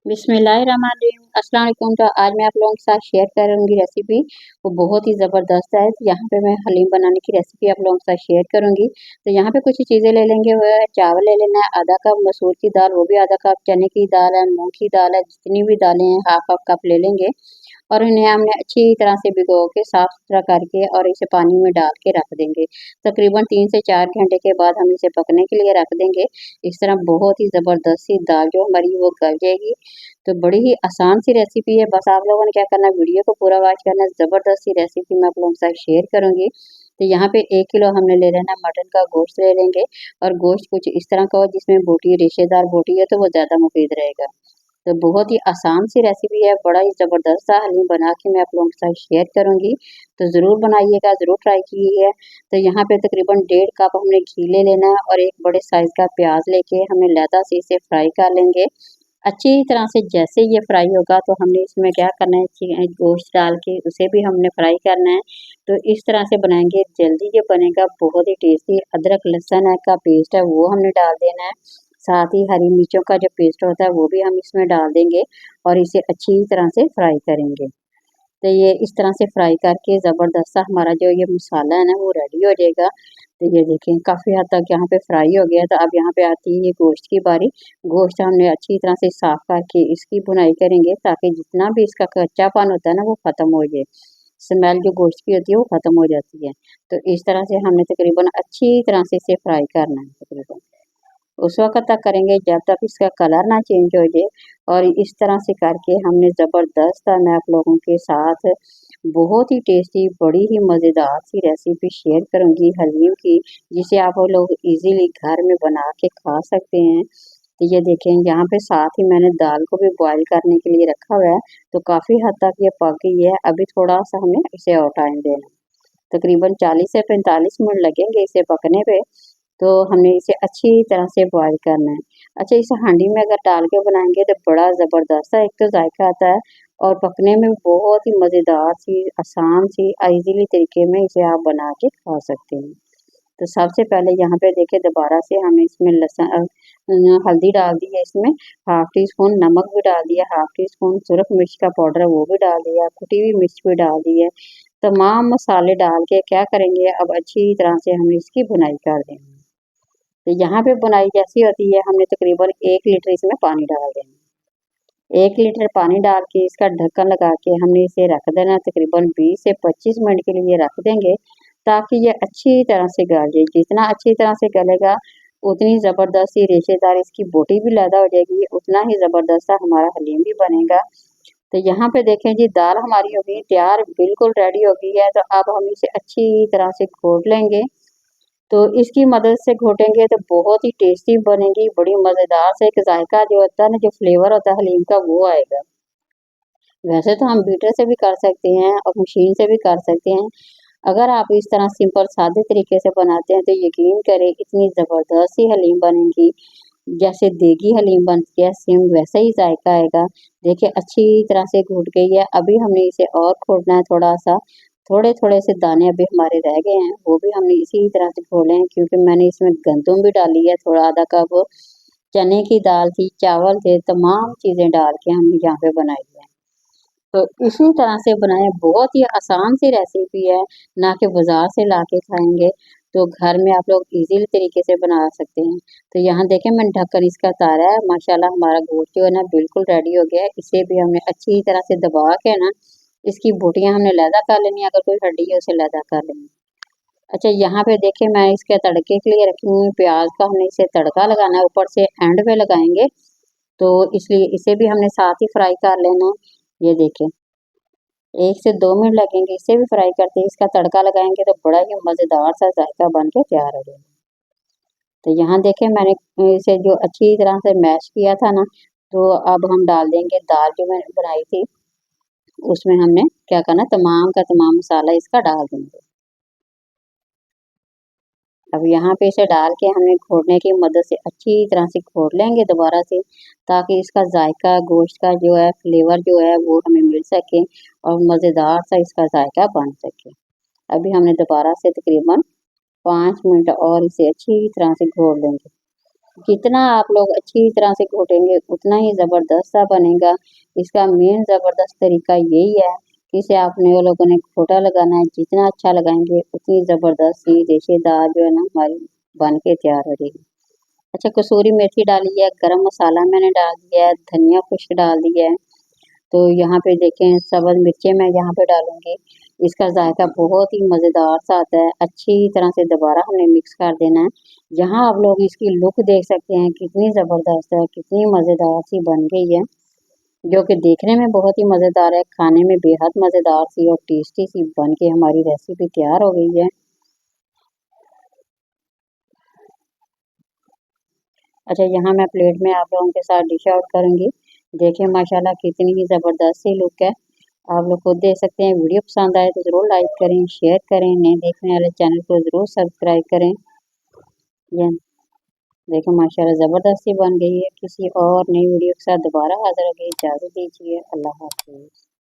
बिस्मिल्लाहिर्रहमानिर्रहीम। अस्सलाम वालेकुम। तो आज मैं आप लोगों के साथ शेयर करूंगी रेसिपी। वो बहुत ही ज़बरदस्त है। यहाँ पे मैं हलीम बनाने की रेसिपी आप लोगों के साथ शेयर करूंगी। तो यहाँ पे कुछ चीज़ें ले लेंगे। वो है चावल ले लेना है आधा कप, मसूर की दाल वो भी आधा कप, चने की दाल है, मूंग की दाल है, जितनी भी दालें हैं हाफ हाफ कप ले लेंगे। और इन्हें हमने अच्छी तरह से भिगो के साफ सुथरा करके और इसे पानी में डाल के रख देंगे। तकरीबन 3 से 4 घंटे के बाद हम इसे पकने के लिए रख देंगे। इस तरह बहुत ही ज़बरदस्त सी दाल जो हमारी वो गल जाएगी। तो बड़ी ही आसान सी रेसिपी है। बस आप लोगों ने क्या करना है, वीडियो को पूरा वॉच करना है। ज़बरदस्त सी रेसिपी मैं आप लोगों के साथ शेयर करूंगी। तो यहाँ पे 1 किलो हमने ले लेना है मटन का गोश्त ले लेंगे। और गोश्त कुछ इस तरह का हो जिसमें बोटी रेशेदार बोटी है तो वो ज़्यादा मुफीद रहेगा। तो बहुत ही आसान सी रेसिपी है। बड़ा ही ज़बरदस्त सा हलीम बना के मैं आप लोगों के साथ शेयर करूंगी। तो ज़रूर बनाइएगा, ज़रूर ट्राई कीजिए। तो यहाँ पे तकरीबन 1.5 कप हमने घी ले लेना है और एक बड़े साइज़ का प्याज लेके हमें लहदा से इसे फ्राई कर लेंगे अच्छी तरह से। जैसे ये फ्राई होगा तो हमने इसमें क्या करना है, गोश्त डाल के उसे भी हमने फ्राई करना है। तो इस तरह से बनाएंगे, जल्दी जो बनेगा बहुत ही टेस्टी। अदरक लहसुन का पेस्ट है वो हमने डाल देना है। साथ ही हरी मिर्चों का जो पेस्ट होता है वो भी हम इसमें डाल देंगे और इसे अच्छी तरह से फ्राई करेंगे। तो ये इस तरह से फ्राई करके ज़बरदस्त सा हमारा जो ये मसाला है ना वो रेडी हो जाएगा। तो ये देखें काफ़ी हद तक यहाँ पे फ्राई हो गया। तो अब यहाँ पे आती है ये गोश्त की बारी। गोश्त हमने अच्छी तरह से साफ करके इसकी भुनाई करेंगे ताकि जितना भी इसका कच्चापन होता है ना वो ख़त्म हो जाए। स्मेल जो गोश्त की होती है वो ख़त्म हो जाती है। तो इस तरह से हमने तकरीबन अच्छी तरह से इसे फ्राई करना है। तकरीबन उस वक़्त तक करेंगे जब तक इसका कलर ना चेंज हो जाए। और इस तरह से करके हमने ज़बरदस्त मैं आप लोगों के साथ बहुत ही टेस्टी, बड़ी ही मज़ेदार सी रेसिपी शेयर करूँगी हलीम की, जिसे आप लोग इज़ीली घर में बना के खा सकते हैं। तो ये देखें यहाँ पे साथ ही मैंने दाल को भी बॉयल करने के लिए रखा हुआ है। तो काफ़ी हद तक ये पक गई है। अभी थोड़ा-सा हमें इसे और टाइम देना है। तकरीबन 40 से 45 मिनट लगेंगे इसे पकने पे। तो हमने इसे अच्छी तरह से बॉयल करना है। अच्छा, इस हांडी में अगर डाल के बनाएंगे तो बड़ा ज़बरदस्त सा एक तो जायका आता है और पकने में बहुत ही मज़ेदार सी, आसान सी, ईज़िली तरीके में इसे आप बना के खा सकते हैं। तो सबसे पहले यहाँ पे देखिए दोबारा से हमने इसमें हल्दी डाल दी है, इसमें हाफ़ टी स्पून नमक भी डाल दिया, हाफ़ टी स्पून सुरख मिर्च का पाउडर है वो भी डाल दिया, कुटी हुई मिर्च भी डाल दी है। तमाम मसाले डाल के क्या करेंगे, अब अच्छी तरह से हम इसकी भुनाई कर देंगे। तो यहाँ पे बुनाई कैसी होती है, हमने तकरीबन 1 लीटर इसमें पानी डाल देना। 1 लीटर पानी डाल के इसका ढक्कन लगा के हमने इसे रख देना। तकरीबन 20 से 25 मिनट के लिए रख देंगे ताकि ये अच्छी तरह से गल जाए। जितना अच्छी तरह से गलेगा उतनी ज़बरदस्त सी रेशेदार इसकी बोटी भी पैदा हो जाएगी, उतना ही ज़बरदस्त सा हमारा हलीम भी बनेगा। तो यहाँ पे देखें जी दाल हमारी हो गई तैयार, बिल्कुल रेडी हो गई है। तो अब हम इसे अच्छी तरह से घोट लेंगे। तो इसकी मदद से घोटेंगे तो बहुत ही टेस्टी बनेगी, बड़ी मज़ेदार से एक जायका जो होता है ना, जो फ्लेवर होता है हलीम का वो आएगा। वैसे तो हम बीटर से भी कर सकते हैं और मशीन से भी कर सकते हैं। अगर आप इस तरह सिंपल सादे तरीके से बनाते हैं तो यकीन करें इतनी ज़बरदस्त सी हलीम बनेगी, जैसे देगी हलीम बनती है सेम वैसा ही जायका आएगा। देखिए अच्छी तरह से घुट गई है। अभी हमने इसे और घोटना है थोड़ा-सा। थोड़े-थोड़े से दाने अभी हमारे रह गए हैं, वो भी हमने इसी तरह से घोले हैं क्योंकि मैंने इसमें गंदुम भी डाली है, थोड़ा आधा कप चने की दाल थी, चावल थे, तमाम चीज़ें डाल के हमने यहाँ पे बनाई है। तो इसी तरह से बनाएँ, बहुत ही आसान सी रेसिपी है, ना कि बाज़ार से लाके खाएँगे। तो घर में आप लोग ईज़िली तरीके से बना सकते हैं। तो यहाँ देखें मैंने ढक्कन इसका उतारा है, माशाल्लाह हमारा गोश्त जो है ना बिल्कुल रेडी हो गया है। इसे भी हमने अच्छी तरह से दबा के ना इसकी बोटियाँ हमने अलहदा कर लेनी है, अगर कोई हड्डी है उसे अलहदा कर लेनी। अच्छा, यहाँ पे देखिए मैं इसके तड़के के लिए रखी हूँ प्याज़ का, हमने इसे तड़का लगाना है, ऊपर से एंड पे लगाएँगे। तो इसलिए इसे भी हमने साथ ही फ्राई कर लेना है। ये देखें 1 से 2 मिनट लगेंगे, इसे भी फ्राई करते हैं। इसका तड़का लगाएँगे तो बड़ा ही मज़ेदार सा जायका बन के तैयार हो जाएगा। तो यहाँ देखें मैंने इसे जो अच्छी तरह से मैश किया था ना, तो अब हम डाल देंगे दाल जो मैंने बनाई थी, उसमें हमने क्या करना तमाम का तमाम मसाला इसका डाल देंगे। अब यहाँ पे इसे डाल के हमने घोटने की मदद से अच्छी तरह से घोट लेंगे दोबारा से, ताकि इसका जायका गोश्त का जो है फ्लेवर जो है वो हमें मिल सके और मज़ेदार सा इसका जायका बन सके। अभी हमने दोबारा से तकरीबन 5 मिनट और इसे अच्छी तरह से घोट लेंगे। जितना आप लोग अच्छी तरह से घोटेंगे उतना ही ज़बरदस्त सा बनेगा। इसका मेन ज़बरदस्त तरीका यही है कि इसे आपने वो लोगों ने घोटा लगाना है, जितना अच्छा लगाएंगे उतनी ज़बरदस्त सी रेशेदार जो है ना हमारी बन के तैयार हो जाएगी। अच्छा, कसूरी मेथी डाली है, गरम मसाला मैंने डाल दिया है, धनिया खुश्क डाल दिया है। तो यहाँ पे देखें सब्ज़ मिर्चें मैं यहाँ पे डालूँगी। इसका जायका बहुत ही मज़ेदार सा आता है। अच्छी तरह से दोबारा हमने मिक्स कर देना है। यहाँ आप लोग इसकी लुक देख सकते हैं कितनी ज़बरदस्त है, कितनी मज़ेदार सी बन गई है, जो कि देखने में बहुत ही मज़ेदार है, खाने में बेहद मज़ेदार सी और टेस्टी सी बन के हमारी रेसिपी तैयार हो गई है। अच्छा, यहाँ मैं प्लेट में आप लोगों के साथ डिश आउट करूँगी। देखिए माशाल्लाह कितनी ही ज़बरदस्त सी लुक है। आप लोग खुद देख सकते हैं। वीडियो पसंद आए तो ज़रूर लाइक करें, शेयर करें, नए देखने वाले चैनल को ज़रूर सब्सक्राइब करें। ये देखो माशाल्लाह ज़बरदस्त सी बन गई है। किसी और नई वीडियो के साथ दोबारा हाज़िर होंगे। इजाज़त दीजिए। अल्लाह हाफ़िज़।